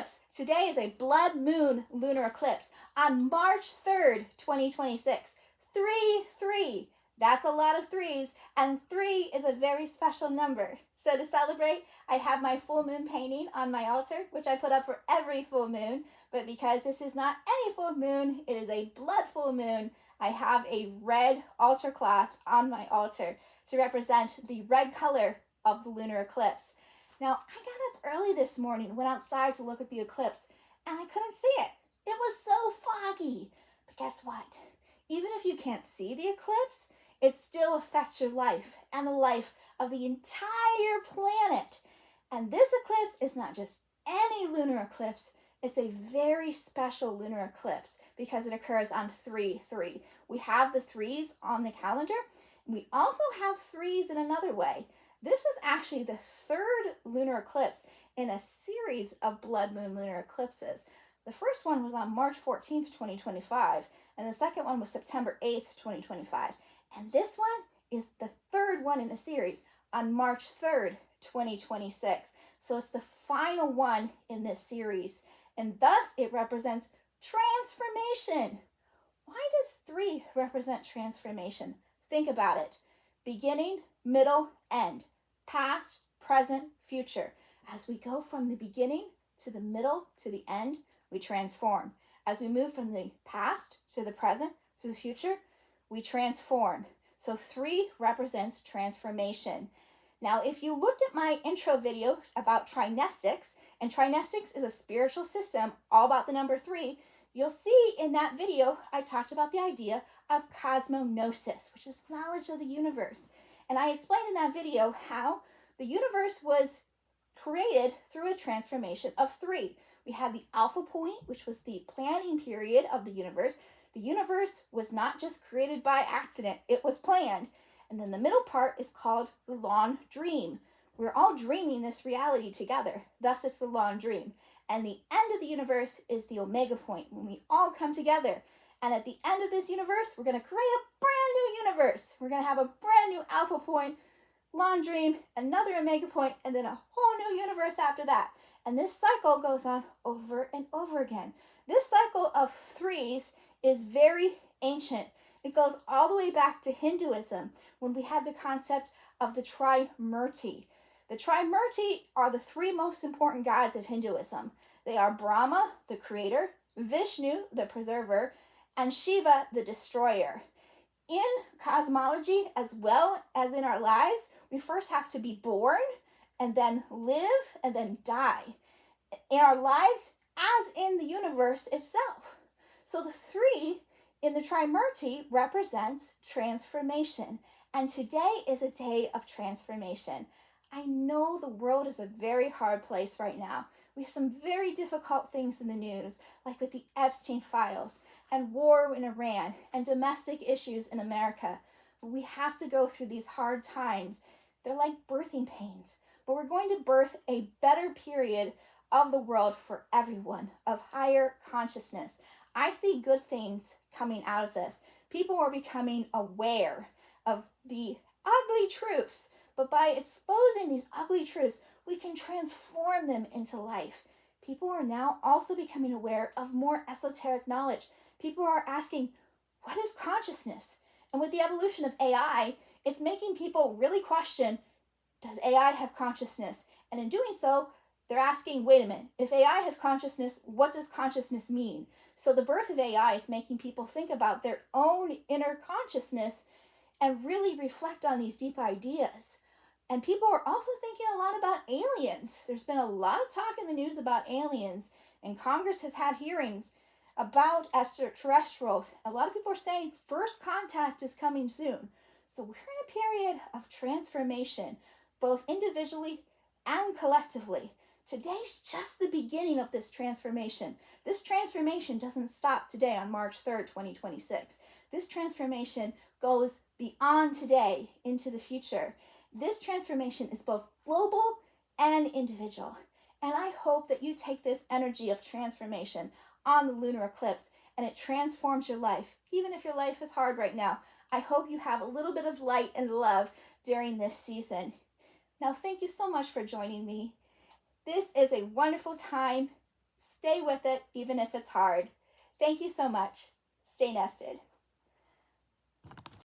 eclipse. Today is a blood moon lunar eclipse on March 3rd, 2026. 3-3. That's a lot of threes, and 3 is a very special number. So to celebrate, I have my full moon painting on my altar, which I put up for every full moon. But because this is not any full moon, it is a blood full moon, I have a red altar cloth on my altar to represent the red color of the lunar eclipse. Now, I got up early this morning, went outside to look at the eclipse, and I couldn't see it. It was so foggy. But guess what? Even if you can't see the eclipse, it still affects your life and the life of the entire planet. And this eclipse is not just any lunar eclipse, it's a very special lunar eclipse because it occurs on 3-3. We have the threes on the calendar. We also have threes in another way. This is actually the third lunar eclipse in a series of blood moon lunar eclipses. The first one was on March 14th, 2025, and the second one was September 8th, 2025. And this one is the third one in a series on March 3rd, 2026. So it's the final one in this series, and thus it represents transformation. Why does 3 represent transformation? Think about it. Beginning, middle, end. Past, present, future. As we go from the beginning to the middle to the end, we transform. As we move from the past to the present to the future, we transform. So 3 represents transformation. Now, if you looked at my intro video about trinestics, and trinestics is a spiritual system all about the number 3, you'll see in that video I talked about the idea of cosmonosis, which is knowledge of the universe. And I explained in that video how the universe was created through a transformation of 3. We had the alpha point, which was the planning period of the universe. The universe was not just created by accident, it was planned. And then the middle part is called the long dream. We're all dreaming this reality together, thus it's the long dream. And the end of the universe is the omega point, when we all come together. And at the end of this universe, we're going to create a brand new universe. We're going to have a brand new alpha point, long dream, another omega point, and then a whole new universe after that. And this cycle goes on over and over again. This cycle of threes is very ancient. It goes all the way back to Hinduism, when we had the concept of the Trimurti. The Trimurti are the 3 most important gods of Hinduism. They are Brahma, the creator, Vishnu, the preserver, and Shiva, the destroyer. In cosmology, as well as in our lives, we first have to be born, and then live, and then die. In our lives, as in the universe itself. So the 3 in the Trimurti represents transformation. And today is a day of transformation. I know the world is a very hard place right now. We have some very difficult things in the news, like with the Epstein files, and war in Iran, and domestic issues in America. But we have to go through these hard times. They're like birthing pains. But we're going to birth a better period of the world for everyone, of higher consciousness. I see good things coming out of this. People are becoming aware of the ugly truths, but by exposing these ugly truths, we can transform them into life. People are now also becoming aware of more esoteric knowledge. People are asking, what is consciousness? And with the evolution of AI, it's making people really question, does AI have consciousness? And in doing so, they're asking, wait a minute, if AI has consciousness, what does consciousness mean? So the birth of AI is making people think about their own inner consciousness and really reflect on these deep ideas. And people are also thinking a lot about aliens. There's been a lot of talk in the news about aliens, and Congress has had hearings about extraterrestrials. A lot of people are saying first contact is coming soon. So we're in a period of transformation, both individually and collectively. Today's just the beginning of this transformation. This transformation doesn't stop today on March 3rd, 2026. This transformation goes beyond today into the future. This transformation is both global and individual. And I hope that you take this energy of transformation on the lunar eclipse and it transforms your life. Even if your life is hard right now, I hope you have a little bit of light and love during this season. Now, thank you so much for joining me. This is a wonderful time stay with it even if it's hard. Thank you so much. Stay nested.